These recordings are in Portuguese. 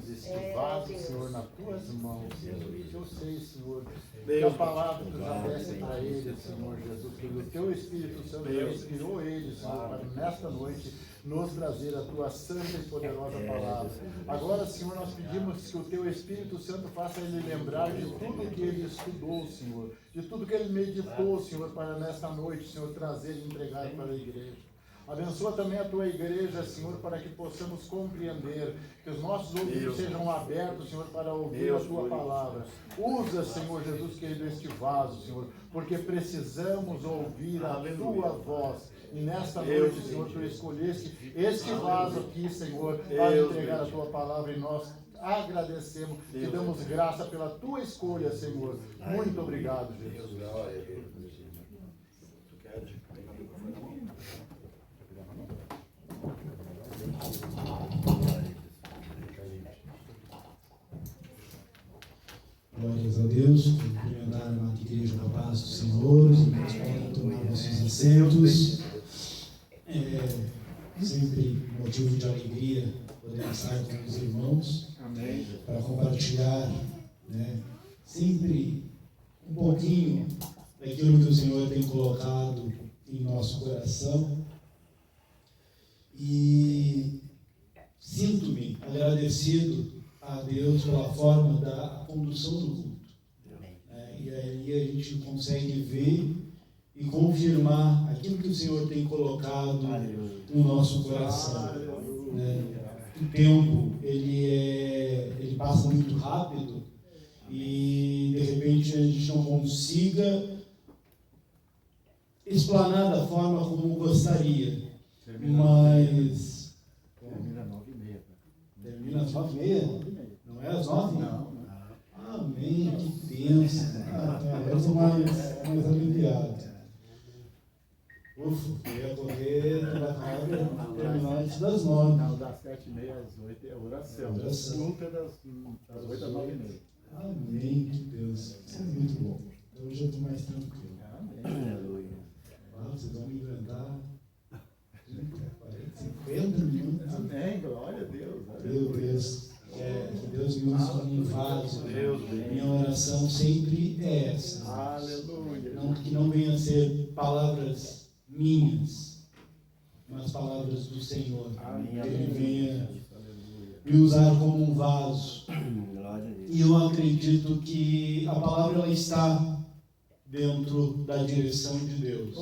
entregamos este vaso, Senhor, nas tuas mãos, Senhor. Que eu sei, Senhor, que a palavra que já desce para ele, Senhor Jesus, que o teu Espírito Santo já inspirou ele, Senhor, para nesta noite nos trazer a tua santa e poderosa palavra. Agora, Senhor, nós pedimos que o teu Espírito Santo faça ele lembrar de tudo que ele estudou, Senhor, de tudo que ele meditou, Senhor, para nesta noite, Senhor, trazer e entregar para a igreja. Abençoa também a tua igreja, Senhor, para que possamos compreender, que os nossos ouvidos sejam abertos, Senhor, para ouvir a tua palavra. Usa, Senhor Jesus querido, este vaso, Senhor, porque precisamos ouvir a tua voz. E nesta noite, Senhor, tu escolheste este vaso aqui, Senhor, para entregar a tua palavra, e nós agradecemos, te damos graça pela tua escolha, Senhor. Muito obrigado, Jesus. Glórias a Deus. Cumprimentar a amada igreja da paz do Senhor. Os irmãos podem tomar os seus assentos. Sempre motivo de alegria poder estar com os irmãos. Amém. Para compartilhar, sempre um pouquinho daquilo que o Senhor tem colocado em nosso coração. E sinto-me agradecido a Deus pela forma da condução do culto. E aí a gente consegue ver e confirmar aquilo que o Senhor tem colocado no nosso coração. O tempo, ele passa muito rápido e, de repente, a gente não consiga explanar da forma como gostaria. Mas... Termina 9h30. Termina às 9h30? Não é às 9h? Não. Amém, que bênção. Eu estou mais aliviado. Ufa, eu ia correr para terminar antes das 9h. Não, das 7h30 às 8h é oração. Nunca das 8h às 9h30. Amém, que Deus. Isso é muito bom. Então hoje eu estou mais tranquilo. Amém. Aleluia. Vocês vão me inventar 50 minutos. Amém, glória a Deus. Meu Deus, que Deus me use como um vaso. Minha oração sempre é essa. Aleluia. Que não venham a ser palavras minhas, mas palavras do Senhor. Amém. Ele venha me usar como um vaso. E eu acredito que a palavra ela está dentro da direção de Deus,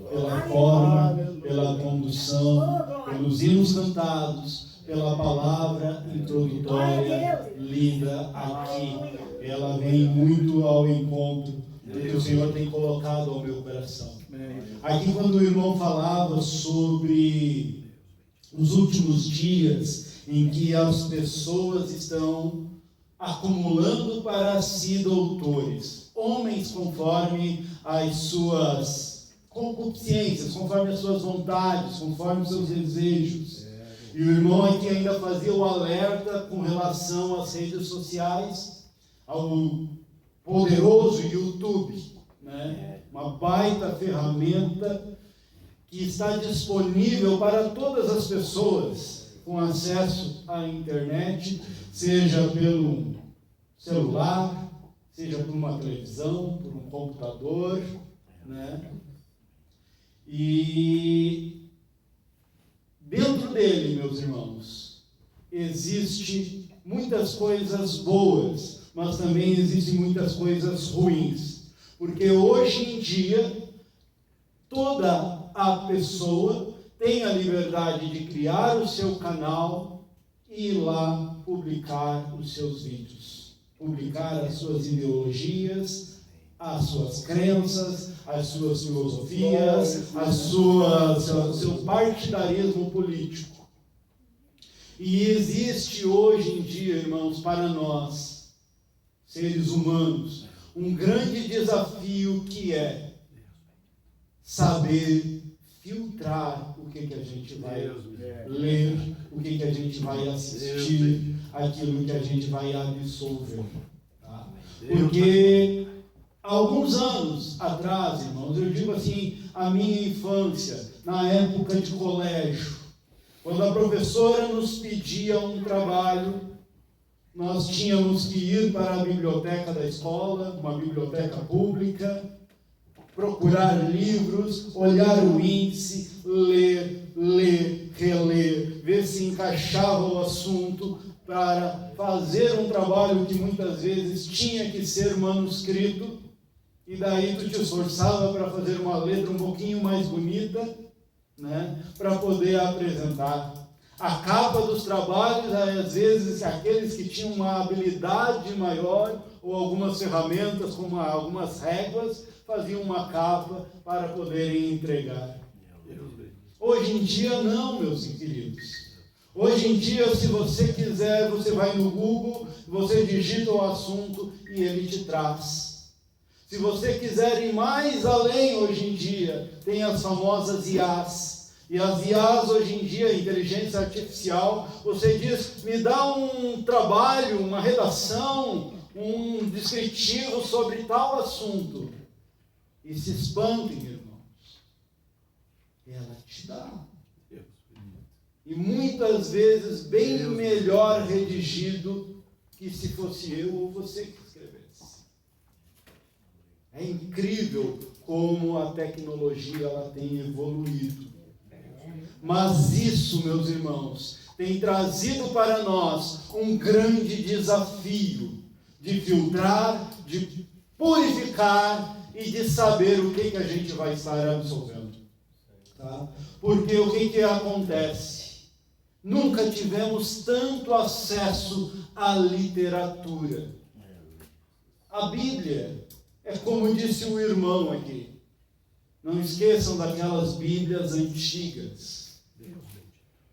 pela forma, pela condução, pelos hinos cantados, pela palavra introdutória lida aqui. Ela vem muito ao encontro do que o Senhor tem colocado ao meu coração. Aqui, quando o irmão falava sobre os últimos dias em que as pessoas estão acumulando para si doutores, homens conforme as suas concupiscências, conforme as suas vontades, conforme os seus desejos. E o irmão aqui ainda fazia o alerta com relação às redes sociais, ao poderoso YouTube, uma baita ferramenta que está disponível para todas as pessoas com acesso à internet, seja pelo celular, seja por uma televisão, por um computador, E dentro dele, meus irmãos, existe muitas coisas boas, mas também existem muitas coisas ruins, porque hoje em dia toda a pessoa tem a liberdade de criar o seu canal e ir lá publicar os seus vídeos, publicar as suas ideologias, as suas crenças, as suas filosofias, o seu partidarismo político. E existe hoje em dia, irmãos, para nós, seres humanos, um grande desafio que é saber filtrar o que a gente vai ler, o que a gente vai assistir, aquilo que a gente vai absorver. Tá? Porque alguns anos atrás, irmãos, eu digo assim, a minha infância, na época de colégio, quando a professora nos pedia um trabalho, nós tínhamos que ir para a biblioteca da escola, uma biblioteca pública, procurar livros, olhar o índice, ler, reler, ver se encaixava o assunto para fazer um trabalho que muitas vezes tinha que ser manuscrito, e daí tu te esforçava para fazer uma letra um pouquinho mais bonita, né, para poder apresentar. A capa dos trabalhos, às vezes, aqueles que tinham uma habilidade maior, ou algumas ferramentas, como algumas réguas, faziam uma capa para poderem entregar. Hoje em dia não, meus queridos. Hoje em dia, se você quiser, você vai no Google, você digita o assunto e ele te traz. Se você quiser ir mais além, hoje em dia, tem as famosas IAs. E as IAs, hoje em dia, inteligência artificial, você diz, me dá um trabalho, uma redação, um descritivo sobre tal assunto. E se espantem, irmãos. Ela te dá. E muitas vezes bem melhor redigido que se fosse eu ou você que escrevesse. É incrível como a tecnologia ela tem evoluído. Mas isso, meus irmãos, tem trazido para nós um grande desafio de filtrar, de purificar e de saber o que a gente vai estar absorvendo. Tá? Porque o que acontece? Nunca tivemos tanto acesso à literatura. A Bíblia é como disse o irmão aqui. Não esqueçam daquelas Bíblias antigas.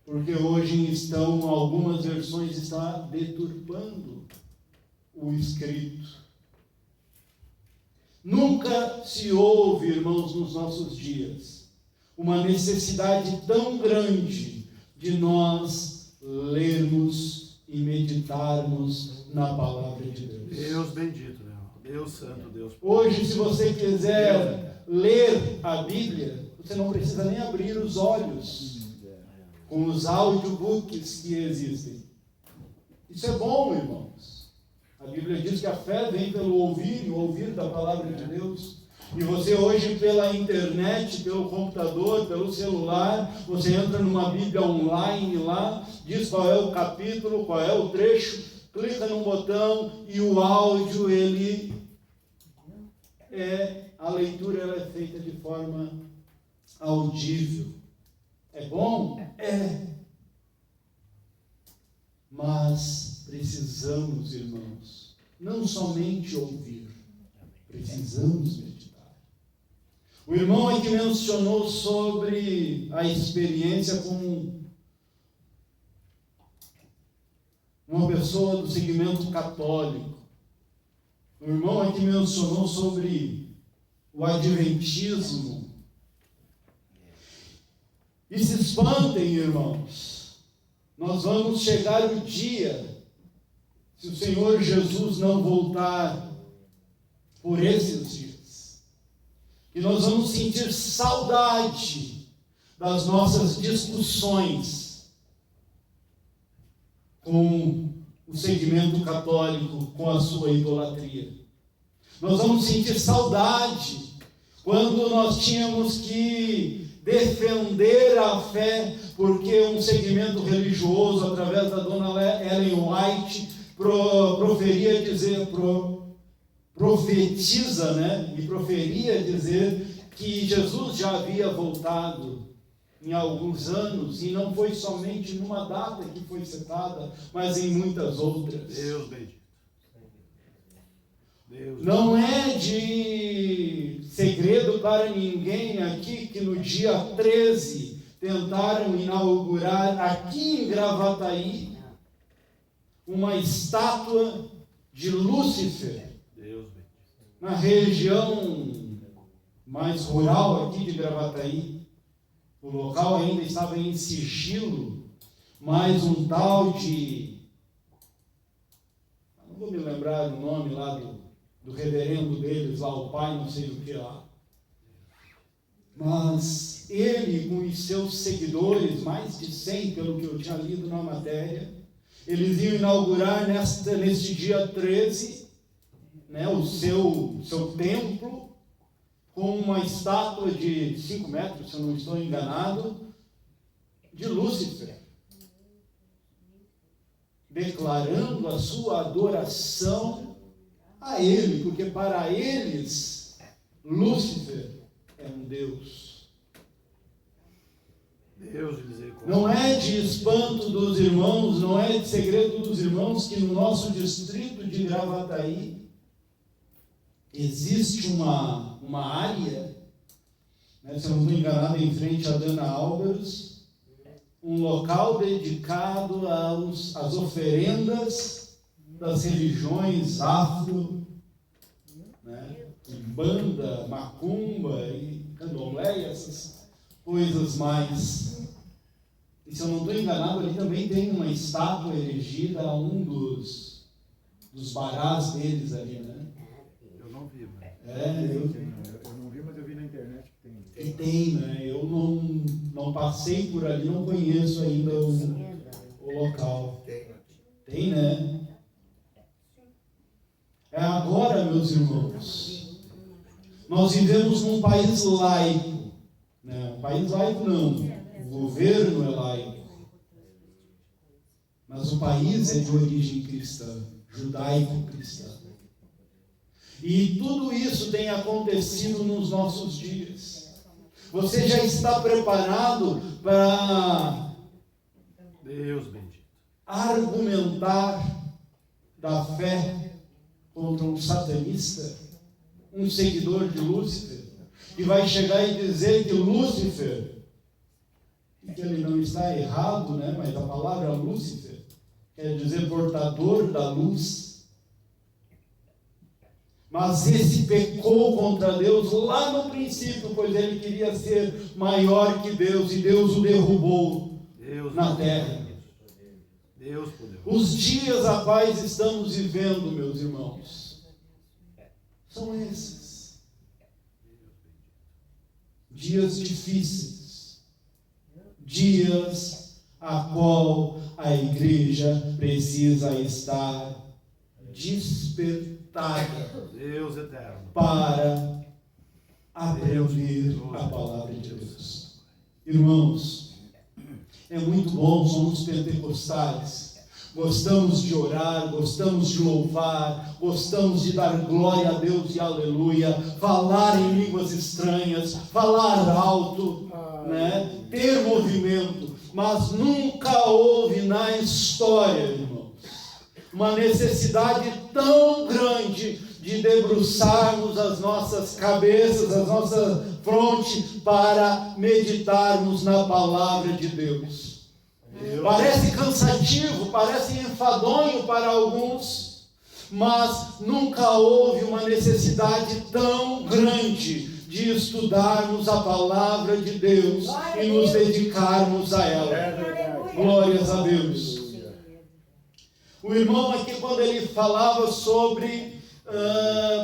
Porque hoje algumas versões estão deturpando o escrito. Nunca se ouve, irmãos, nos nossos dias, uma necessidade tão grande de nós lermos e meditarmos na palavra de Deus. Deus bendito, né? Deus santo, Deus. Hoje, se você quiser ler a Bíblia, você não precisa nem abrir os olhos com os audiobooks que existem. Isso é bom, irmãos. A Bíblia diz que a fé vem pelo ouvir, e o ouvir da palavra de Deus. E você hoje, pela internet, pelo computador, pelo celular, você entra numa Bíblia online lá, diz qual é o capítulo, qual é o trecho, clica num botão e o áudio, a leitura ela é feita de forma audível. É bom? É. Mas precisamos, irmãos, não somente ouvir, precisamos meditar. O irmão aqui mencionou sobre a experiência com uma pessoa do segmento católico. O irmão aqui mencionou sobre o adventismo. E se espantem, irmãos, nós vamos chegar o dia, se o Senhor Jesus não voltar por esses dias, e nós vamos sentir saudade das nossas discussões com o segmento católico, com a sua idolatria. Nós vamos sentir saudade quando nós tínhamos que defender a fé, porque um segmento religioso, através da dona Ellen White, profetiza, né? E proferia dizer que Jesus já havia voltado em alguns anos, e não foi somente numa data que foi citada, mas em muitas outras. Deus bendito. Não é de segredo para ninguém aqui que no dia 13 tentaram inaugurar aqui em Gravataí uma estátua de Lúcifer, na região mais rural aqui de Gravataí. O local ainda estava em sigilo, mas um tal de... não vou me lembrar o nome lá do reverendo deles, lá o pai, não sei do que lá. Mas ele, com os seus seguidores, mais de 100, pelo que eu tinha lido na matéria, Eles iam inaugurar neste dia 13, né, o seu templo, com uma estátua de 5 metros, se eu não estou enganado, de Lúcifer, declarando a sua adoração a ele, porque para eles, Lúcifer é um Deus. Deus de misericórdia. Não é de espanto dos irmãos, não é de segredo dos irmãos que no nosso distrito de Gravataí existe uma área, né, se eu não estou enganado, em frente a Dana Álvares, um local dedicado às oferendas das religiões afro, né, Umbanda, Macumba e Candomblé e essas coisas mais. E se eu não estou enganado, ali também tem uma estátua erigida a um dos barás deles ali, né? Eu não vi, mas... Eu não vi, mas eu vi na internet que tem. E tem, né? Eu não passei por ali, não conheço ainda o local. Tem, né? É agora, meus irmãos, nós vivemos num país laico, né? Um país laico não, o governo é laico, mas o país é de origem cristã, judaico-cristã. E tudo isso tem acontecido nos nossos dias. Você já está preparado para Deus bendito. argumentar da fé contra um satanista, um seguidor de Lúcifer, que vai chegar e dizer que Lúcifer, que ele não está errado, né? Mas a palavra Lúcifer quer dizer portador da luz. Mas esse pecou contra Deus lá no princípio, pois ele queria ser maior que Deus, e Deus o derrubou na terra. Deus poderoso. Os dias a quais estamos vivendo, meus irmãos, são esses. Dias difíceis. Dias a qual a igreja precisa estar despertada Deus eterno. para aprender a palavra de Deus. Irmãos, é muito bom, somos pentecostais, gostamos de orar, gostamos de louvar, gostamos de dar glória a Deus e aleluia, falar em línguas estranhas, falar alto, né? Ter movimento, mas nunca houve na história, irmãos, uma necessidade tão grande de debruçarmos as nossas cabeças, a nossa fronte para meditarmos na palavra de Deus. Parece cansativo, parece enfadonho para alguns, mas nunca houve uma necessidade tão grande de estudarmos a palavra de Deus e nos dedicarmos a ela. Glórias a Deus. O irmão aqui, quando ele falava sobre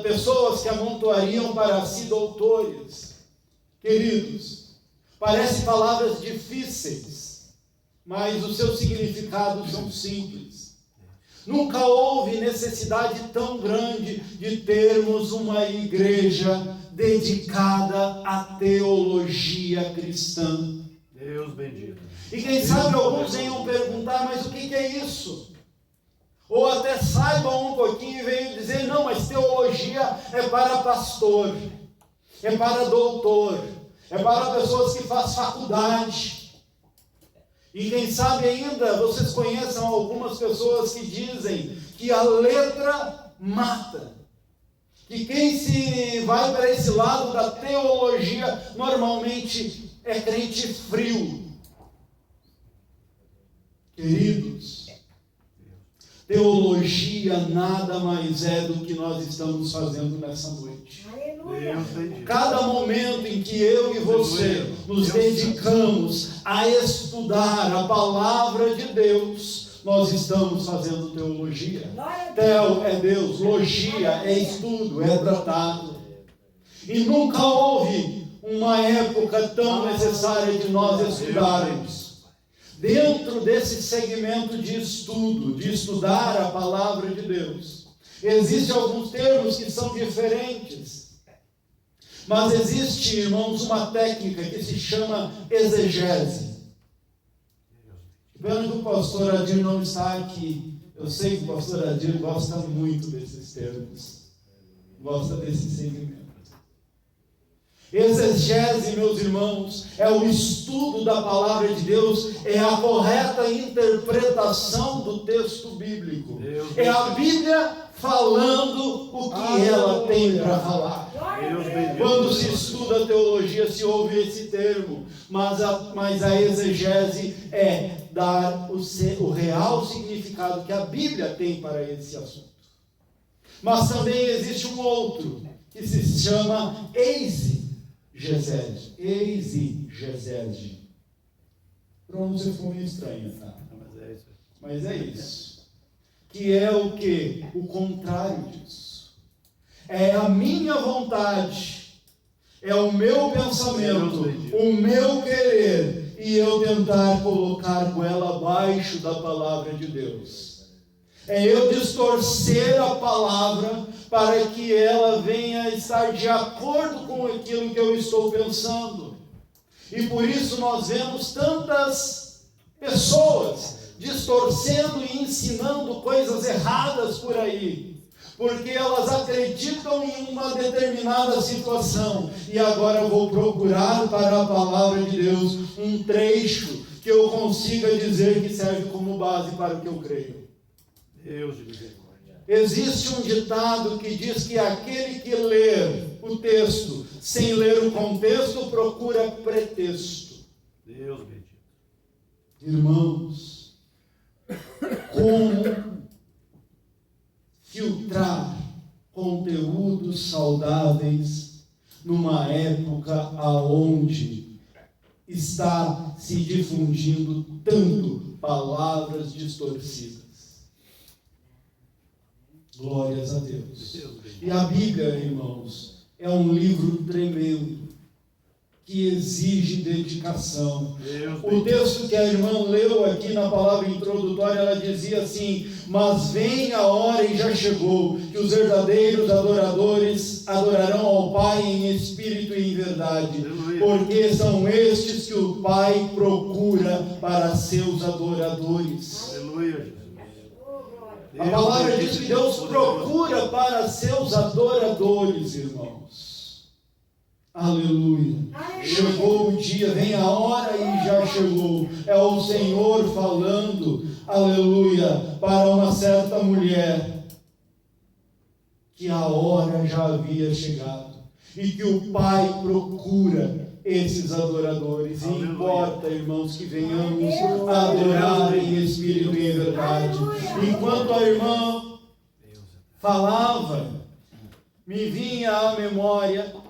pessoas que amontoariam para si doutores, queridos, parecem palavras difíceis, mas os seus significados são simples. Nunca houve necessidade tão grande de termos uma igreja dedicada à teologia cristã. Deus bendito. E quem sabe alguns venham perguntar, mas o que é isso? Ou até saibam um pouquinho e venham dizer, não, mas teologia é para pastor, é para doutor, é para pessoas que fazem faculdade. E quem sabe ainda, vocês conheçam algumas pessoas que dizem que a letra mata. Que quem se vai para esse lado da teologia, normalmente é crente frio. Queridos, teologia nada mais é do que nós estamos fazendo nessa noite. Deus bendito. Cada momento em que eu e você nos dedicamos a estudar a palavra de Deus, nós estamos fazendo teologia. Tel é Deus, logia é estudo, é tratado. E nunca houve uma época tão necessária de nós estudarmos. Dentro desse segmento de estudo, de estudar a palavra de Deus, existem alguns termos que são diferentes, mas existe, irmãos, uma técnica que se chama exegese. Pena que o pastor Adir não está aqui. Eu sei que o pastor Adir gosta muito desses termos, gosta desse segmento. Exegese, meus irmãos, é o estudo da palavra de Deus, é a correta interpretação do texto bíblico. É a Bíblia falando o que ela tem para falar. Quando se estuda a teologia, se ouve esse termo, mas a exegese é dar o real significado que a Bíblia tem para esse assunto. Mas também existe um outro, que se chama exegese. Pronúncia ficou meio estranha, tá? Mas é isso. Que é o que? O contrário disso. É a minha vontade, é o meu pensamento, o meu querer, e eu tentar colocar ela abaixo da palavra de Deus. É eu distorcer a palavra para que ela venha estar de acordo com aquilo que eu estou pensando. E por isso nós vemos tantas pessoas distorcendo e ensinando coisas erradas por aí, porque elas acreditam em uma determinada situação, e agora eu vou procurar para a palavra de Deus um trecho que eu consiga dizer que serve como base para o que eu creio. Deus de misericórdia. Existe um ditado que diz que aquele que lê o texto sem ler o contexto procura pretexto. Deus bendito. Irmãos, como filtrar conteúdos saudáveis numa época aonde está se difundindo tanto palavras distorcidas? Glórias a Deus. E a Bíblia, irmãos, é um livro tremendo, que exige dedicação. O texto que a irmã leu aqui na palavra introdutória, ela dizia assim: mas vem a hora e já chegou, que os verdadeiros adoradores adorarão ao Pai em espírito e em verdade, porque são estes que o Pai procura para seus adoradores. Aleluia, Jesus. A palavra diz que Deus procura para seus adoradores, irmãos. Aleluia. Chegou o dia, vem a hora e já chegou. É o Senhor falando, aleluia, para uma certa mulher, que a hora já havia chegado e que o Pai procura esses adoradores. E importa, irmãos, que venhamos a adorar em espírito e em verdade. Enquanto a irmã falava, me vinha à memória